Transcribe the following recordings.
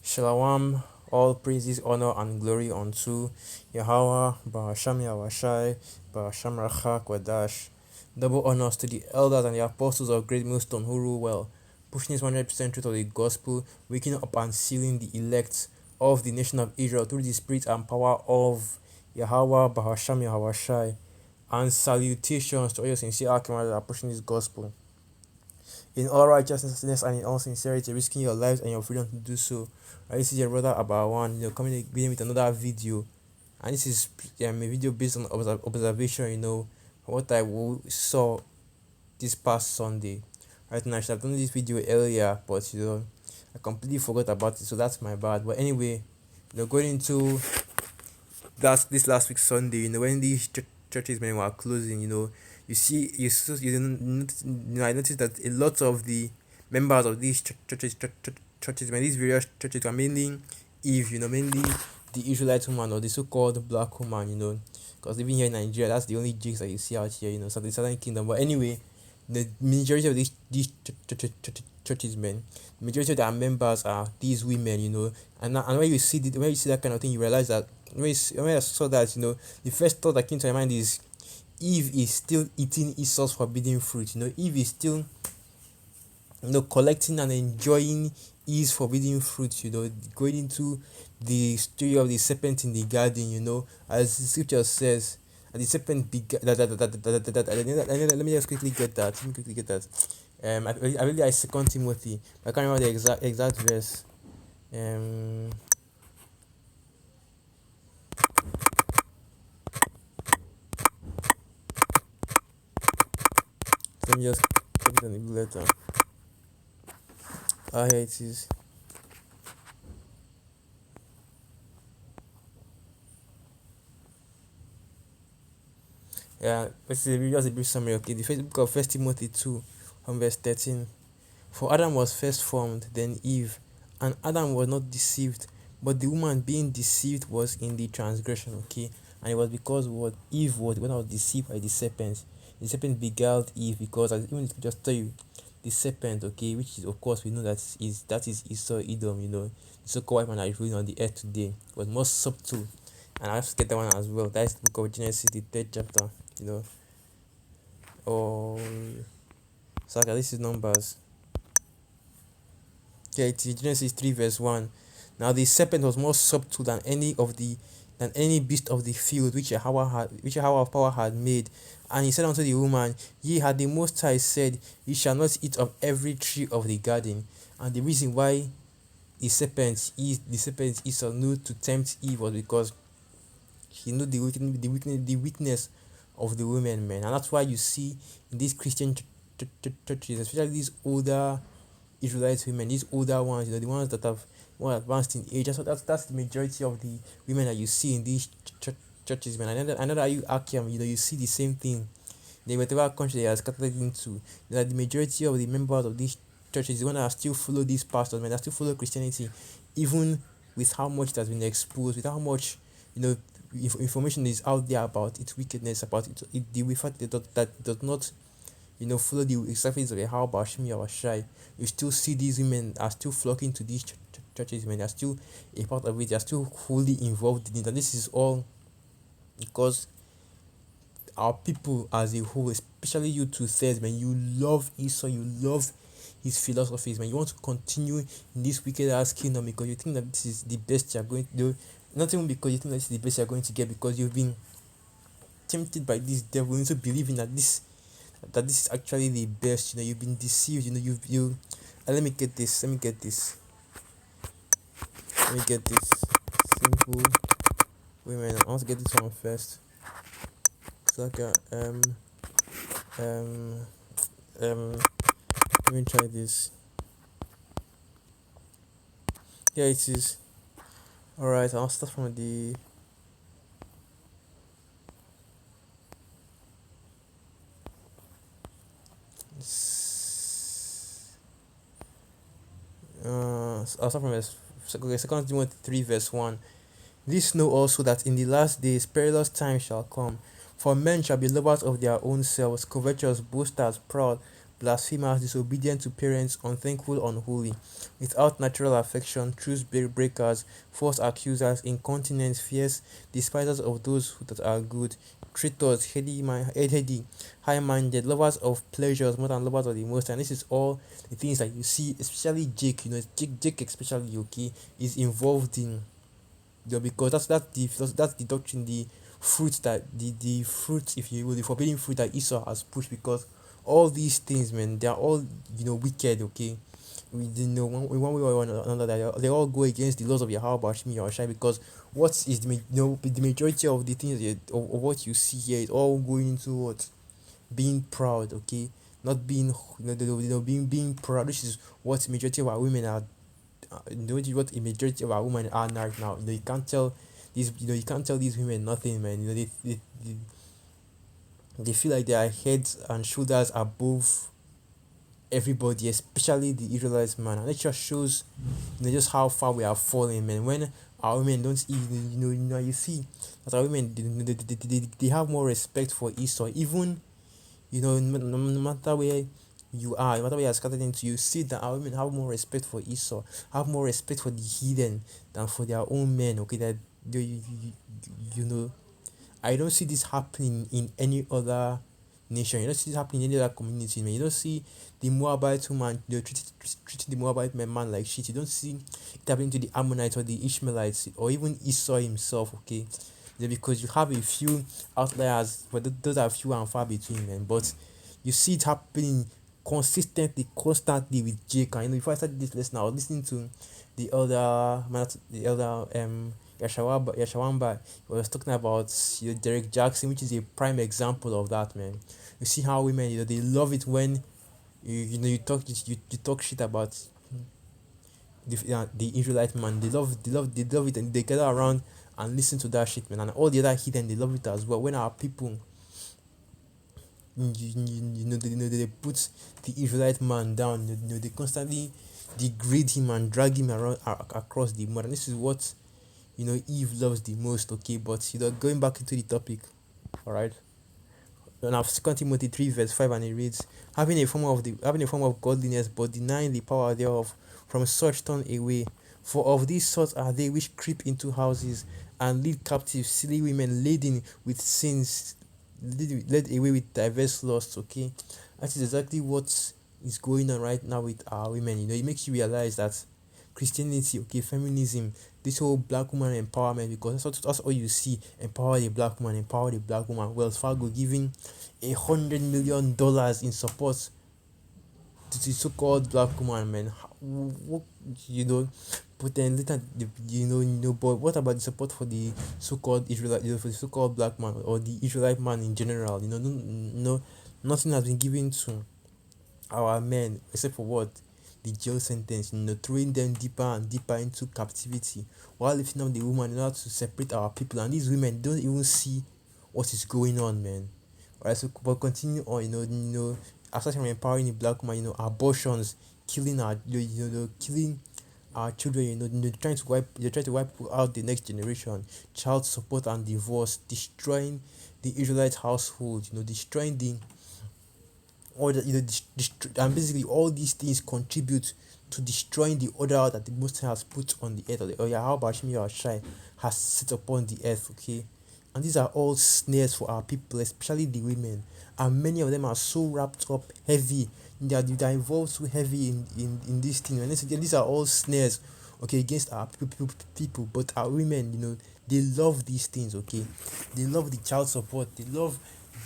Shalom, all praises, honor, and glory unto Yahweh, Bahasham Yahwashai, Bahasham Rachak Wadash. Double honors to the elders and the apostles of Great Millstone who rule well, pushing this 100% truth of the gospel, waking up and sealing the elect of the nation of Israel through the spirit and power of Yahweh, Bahasham Yahwashai. And salutations to all your sincere Akim that are pushing this gospel in all righteousness and in all sincerity, risking your lives and your freedom to do so. Right, this is your brother Abawan, coming again with another video, and this is a video based on observation. What saw this past Sunday. Right now, I should have done this video earlier, but I completely forgot about it, so that's my bad. But anyway, going into this last week Sunday, when these churches when were closing, you see I noticed that a lot of the members of these churches, when these various churches were mainly Eve, mainly the Israelite woman or the so-called black woman, because even here in Nigeria, that's the only jigs that you see out here, so the Southern Kingdom. But anyway, the majority of these churches, man, the majority of their members are these women, and when you see that kind of thing, you realize that when I saw that, the first thought that came to my mind is Eve is still eating Esau's forbidden fruit. Eve is still, collecting and enjoying Eve's forbidden fruit. Going into the story of the serpent in the garden. As the scripture says, and the serpent began. Let me just quickly get that. Let me quickly get that. I really like Second Timothy. I can't remember the exact verse. Let me just check it on the letter. Here it is. Yeah, this is just a brief summary. Okay, the first book of First Timothy 2, from verse 13. For Adam was first formed, then Eve, and Adam was not deceived, but the woman being deceived was in the transgression. Okay, and it was because what Eve was when I was deceived by the serpent. The serpent beguiled Eve because, as even just tell you, the serpent, okay, which is of course we know that is Esau Edom, the so-called white man that is ruling on the earth today, was more subtle, and I have to get that one as well. That is the book of Genesis, the third chapter, Oh, so okay, this is Numbers. Okay, it is Genesis 3 verse 1. Now the serpent was more subtle than any beast of the field which Yahweh of power had made. And he said unto the woman, Ye had the Most High said, Ye shall not eat of every tree of the garden. And the reason why the serpent Esau knew to tempt Eve was because he knew the weakness of the women, man. And that's why you see in these Christian churches, especially these older Israelite women, these older ones, the ones that have more advanced in age. That's the majority of the women that you see in these churches, man. I know that you Akim, you see the same thing. Whatever country they are scattered into, that the majority of the members of these churches, the one that still follow these pastors, man, that still follow Christianity, even with how much it has been exposed, with how much information is out there about its wickedness, about the fact that it does not follow the surface of how about Shimi or Shai. You still see these women are still flocking to these churches, man. They're still a part of it, they're still fully involved in it. And this is all because our people as a whole, especially you two says, man, you love Esau, you love his philosophies, man. You want to continue in this wicked ass kingdom because you think that this is the best you're going to do. Not even because you think that this is the best you're going to get, because you've been tempted by this devil into believing that this is actually the best. You've been deceived. Let me get this. Let me get this. Simple women. I want to get this one first. So okay, let me try this. Yeah, it is. Alright, I'll start from the I'll start from Second Timothy 3 verse 1. This know also that in the last days perilous times shall come. For men shall be lovers of their own selves, covetous, boasters, proud, blasphemers, disobedient to parents, unthankful, unholy, without natural affection, breakers, false accusers, incontinent, fierce, despisers of those that are good, traitors, heady, high-minded, lovers of pleasures more than lovers of the most. And this is all the things that you see, especially Jake. Jake especially, okay, is involved in, because that's the doctrine, the fruit, if you will, the forbidden fruit that Esau has pushed. Because all these things, man, they are all, wicked, okay. We didn't know one way or another that they all go against the laws of Yahweh Bashmi Yahushai. Because what is the majority of the things of what you see here is all going into what, being proud, okay, not being, being proud, which is what majority of our women are, what a majority of our women are right now. You can't tell these, you can't tell these women nothing, man. They feel like they are heads and shoulders above everybody, especially the Israelites, man. And it just shows, just how far we are falling, man. When our women don't even, you see that our women, they have more respect for Esau, even, no matter where you are, no matter where you are scattered into, you see that our women have more respect for Esau, have more respect for the heathen than for their own men. Okay, that they, you know, I don't see this happening in any other nation. You don't see this happening in any other community, man. You don't see the Moabite woman, treating the Moabite man like shit. You don't see it happening to the Ammonites or the Ishmaelites or even Esau himself, okay? Because you have a few outliers, but those are few and far between, man. But you see it happening constantly with Jake. And before I started this lesson, I was listening to the elder Yashawamba. He was talking about, Derek Jackson, which is a prime example of that, man. You see how women, they love it when you talk shit about the Israelite man. They love it, and they gather around and listen to that shit, man. And all the other heathen, they love it as well. When our people, they put the Israelite man down, they constantly degrade him and drag him around across the mud. And this is what, Eve loves the most, okay. But going back into the topic, all right. Now, 2 Timothy 3 verse 5, and it reads, having a form of godliness, but denying the power thereof, from such turn away. For of these sorts are they which creep into houses and lead captive silly women laden with sins, led away with diverse lusts. Okay, that is exactly what is going on right now with our women. It makes you realize that Christianity, okay, feminism, this whole black woman empowerment, because that's all you see. Empower the black woman, empower the black woman. Wells Fargo giving $100 million in support to the so-called black woman, man. What, you know but then later, but what about the support for the so-called Israelite, for the so-called black man or the Israelite man in general? Nothing has been given to our men except for what, the jail sentence, throwing them deeper and deeper into captivity, while lifting up the woman in order to separate our people. And these women don't even see what is going on, man. Alright, so but continue on, aside from empowering the black woman, abortions, killing our, killing our children, trying to wipe out the next generation, child support and divorce, destroying the Israelite household, destroying the order, and basically all these things contribute to destroying the order that the Most High has put on the earth, or Yahweh Hashem Yahushai has set upon the earth, okay? And these are all snares for our people, especially the women. And many of them are so wrapped up heavy, they are involved so heavy in this thing. And these are all snares, okay, against our people. But our women, they love these things, okay? They love the child support, they love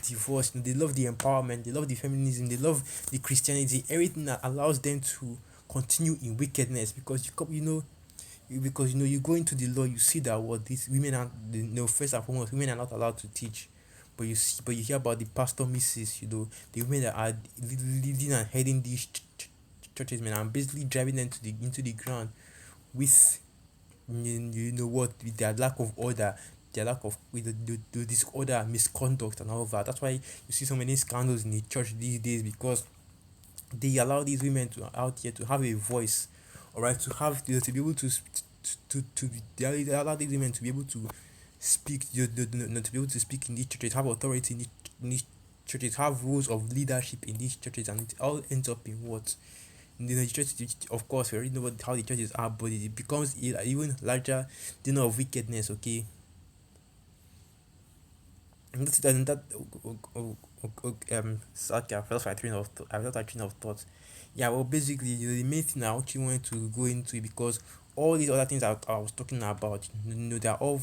divorce, they love the empowerment, they love the feminism, they love the Christianity, everything that allows them to continue in wickedness. Because you go into the law, you see that what these women are, first and foremost, women are not allowed to teach. But you hear about the pastor misses, the women that are leading and heading these churches, man, and basically driving them into the ground with, with their lack of order, their lack of, with the disorder, misconduct, and all of that. That's why you see so many scandals in the church these days, because they allow these women to out here to have a voice, all right, to have, to be able to they allow these women to be able to speak, to be able to speak in these churches, have authority in these churches have roles of leadership in these churches, and it all ends up in what, the church, of course, we already know how the churches are, but it becomes even larger dinner of wickedness. Okay, and that so, okay, I lost my train of I lost my train of thought. Yeah, well, basically, the main thing I actually wanted to go into it because all these other things I was talking about, they're all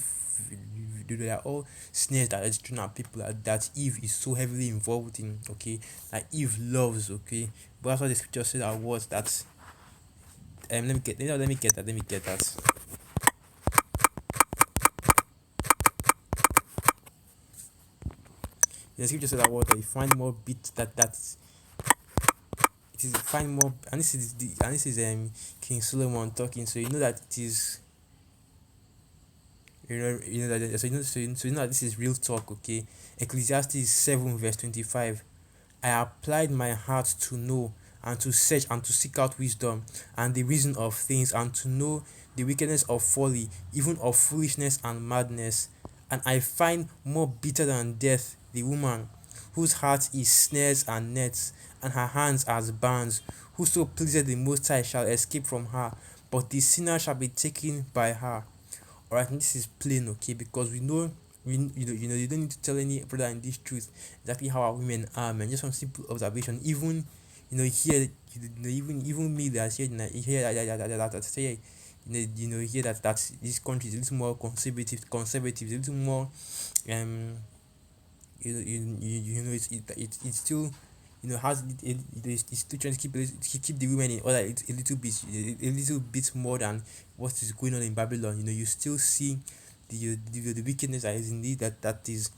they're all snares that is thrown at people that Eve is so heavily involved in. Okay, like Eve loves. Okay, but that's what the scripture said that was that. Let me get. Let me get that. Let me get that. The scripture said that what you find more bit that it is find more, and this is King Solomon talking, so you know that it is, you know that, so you know that this is real talk. Okay, Ecclesiastes 7 verse 25. I applied my heart to know and to search and to seek out wisdom and the reason of things, and to know the wickedness of folly, even of foolishness and madness. And I find more bitter than death the woman whose heart is snares and nets, and her hands as bands. Whoso pleaseth the Most High shall escape from her, but the sinner shall be taken by her. Alright, this is plain. Okay, because we know, you don't need to tell any brother in this truth exactly how our women are, man. Just some simple observation. Even here, even me that's here, here that say, here that this country is a little more conservative, a little more um it's still, has it's still trying to keep the women in order a little bit, a little bit more than what is going on in Babylon. You still see the wickedness that is indeed that is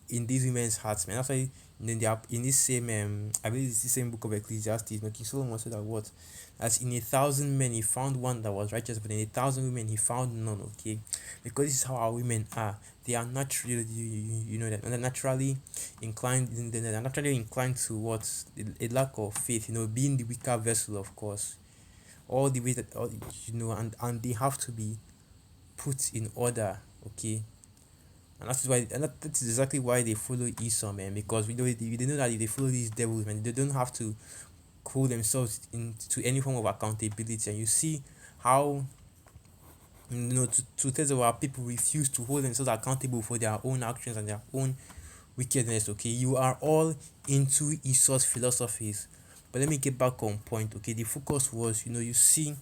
in these women's hearts, man. That's why then they are in this same I believe it's the same book of Ecclesiastes. King Solomon said that what, as in 1,000 men he found one that was righteous, but in 1,000 women he found none. Okay, because this is how our women are. They are naturally, that they're naturally inclined. They're naturally inclined to what, a lack of faith. Being the weaker vessel, of course. All the way that and they have to be put in order. Okay, and that's why, and that is exactly why they follow Esau, man. Because they know that if they follow these devils, man, they don't have to call themselves into any form of accountability. And you see how, to tell of our people refuse to hold themselves accountable for their own actions and their own wickedness. Okay, you are all into Esau's philosophies. But let me get back on point. Okay, the focus was, you see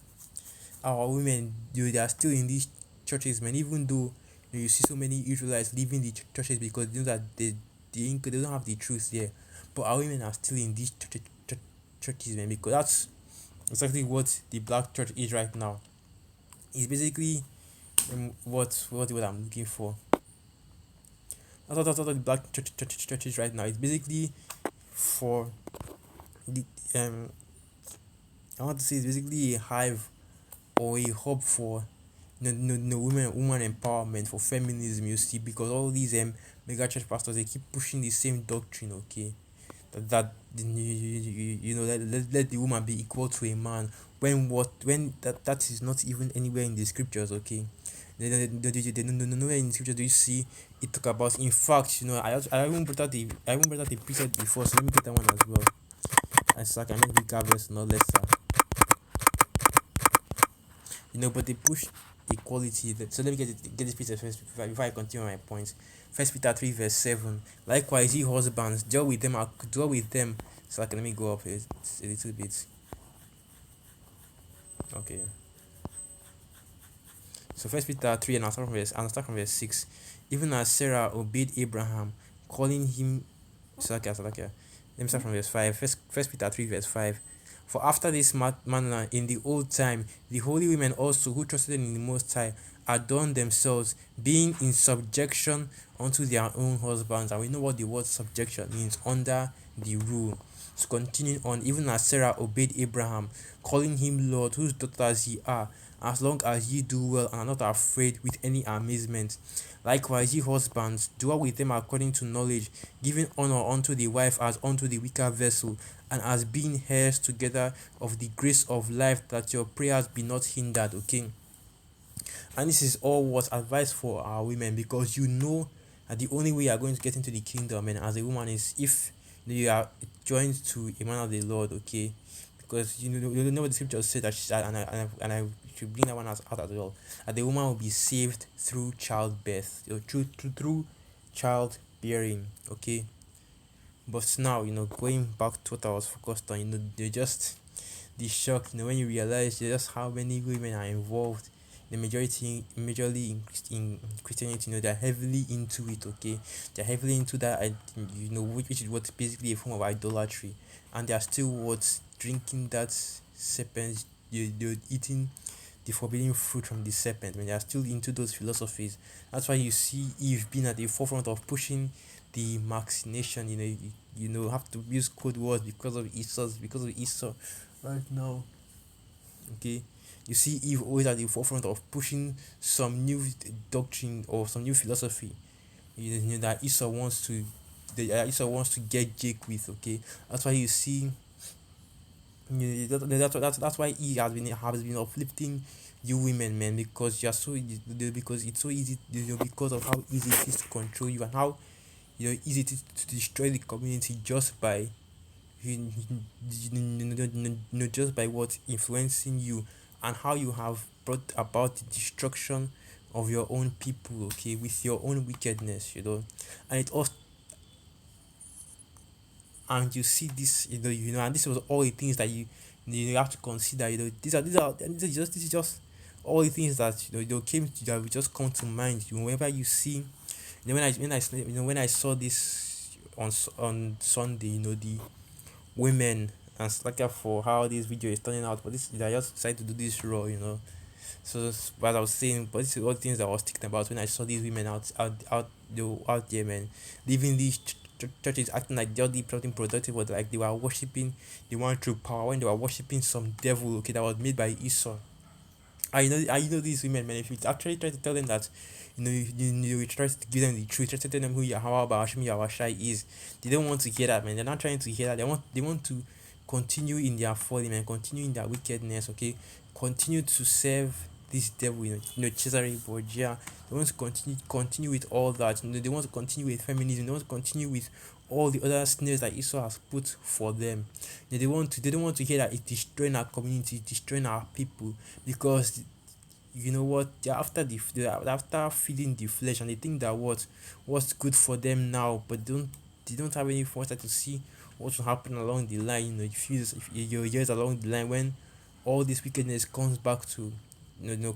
our women, they are still in these churches, man. Even though you see so many Israelites leaving the churches because they know that they don't have the truth there, but our women are still in these churches, man. Because that's exactly what the black church is right now. It's basically what I'm looking for. That's what the black church is right now. It's basically for the I want to say it's basically a hive or a hub for woman empowerment, for feminism. You see, because all these mega church pastors, they keep pushing the same doctrine. Okay, that let the woman be equal to a man, when that is not even anywhere in the scriptures. Okay, nowhere in the scripture do you see it talk about. In fact, I even brought out the precept before, so let me get that one as well. As like I meant weaker verse, not lesser. But they push equality. So let me get this precept first before I continue my points. First Peter 3 verse 7. Likewise, ye husbands, deal with them. So like, let me go up a little bit. Okay. So First Peter 3, and I'll start from verse 6. Even as Sarah obeyed Abraham, calling him. Let me start from verse 5. First Peter 3 verse 5. For after this manner in the old time, the holy women also who trusted in the Most High adorned themselves, being in subjection unto their own husbands. And we know what the word subjection means: under the rule. So continuing on, even as Sarah obeyed Abraham, calling him Lord, whose daughters ye are, as long as ye do well and are not afraid with any amazement. Likewise, ye husbands, dwell with them according to knowledge, giving honor unto the wife as unto the weaker vessel, and as being heirs together of the grace of life, that your prayers be not hindered. Okay, and this is all what advice for our women, because And the only way you are going to get into the kingdom, and as a woman, is if you are joined to a man of the Lord, okay? Because you know what the scripture said that and I should bring that one out as well. That the woman will be saved through childbirth, through childbearing, okay? But now, going back to what I was focused on, they just the shock, when you realize just how many women are involved. The majorly in Christianity, they're heavily into it. Okay, they're heavily into that. Which is what basically a form of idolatry, and they are still what drinking that serpent. They're eating the forbidden fruit from the serpent when they are still into those philosophies. That's why you see Eve being at the forefront of pushing the vaccination. Have to use code words because of Esau right now. Okay, you see Eve always at the forefront of pushing some new doctrine or some new philosophy. That Esau wants to get Jake with. Okay, that's why you see. That's why he has been uplifting you women, man, because you're because it's so easy, because of how easy it is to control you, and how easy it is to destroy the community just by just by what influencing you, and how you have brought about the destruction of your own people, okay, with your own wickedness, and it also, and you see this, and this was all the things that you have to consider. This is just all the things that that will just come to mind. Whenever you see, when I saw this on Sunday, the women and slacker for how this video is turning out, but this I just decided to do this raw, so as I was saying, but this is all things that I was thinking about when I saw these women out there, man, leaving these churches acting like they're doing something productive, but like they were worshiping the one true power, when they were worshiping some devil, okay, that was made by Esau. I know these women, man. If you actually try to tell them that, you try to give them the truth, try to tell them who Yahweh Bashim Yahweh is, they don't want to hear that, man. They're not trying to hear that. They want to continue in their folly, man. Continue in their wickedness, okay. Continue to serve this devil, Cesare Borgia. They want to continue with all that. They want to continue with feminism. They want to continue with all the other snares that Esau has put for them. They don't want to hear that it's destroying our community, destroying our people, because you know what, they're after feeding the flesh, and they think that what's good for them now, but they don't have any foresight to see what will happen along the line. If your years along the line, when all this wickedness comes back to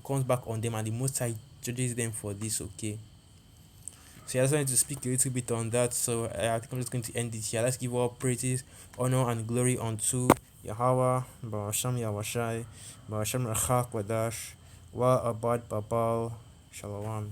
comes back on them, and the Most High judges them for this, okay. So yeah, I just wanted to speak a little bit on that. So I think I'm just going to end it here. Let's give all praises, honor, and glory unto Yahweh, Barasham Yahwashai, Barasham Rachak Wadash, Wa Abad Babal, Shalom.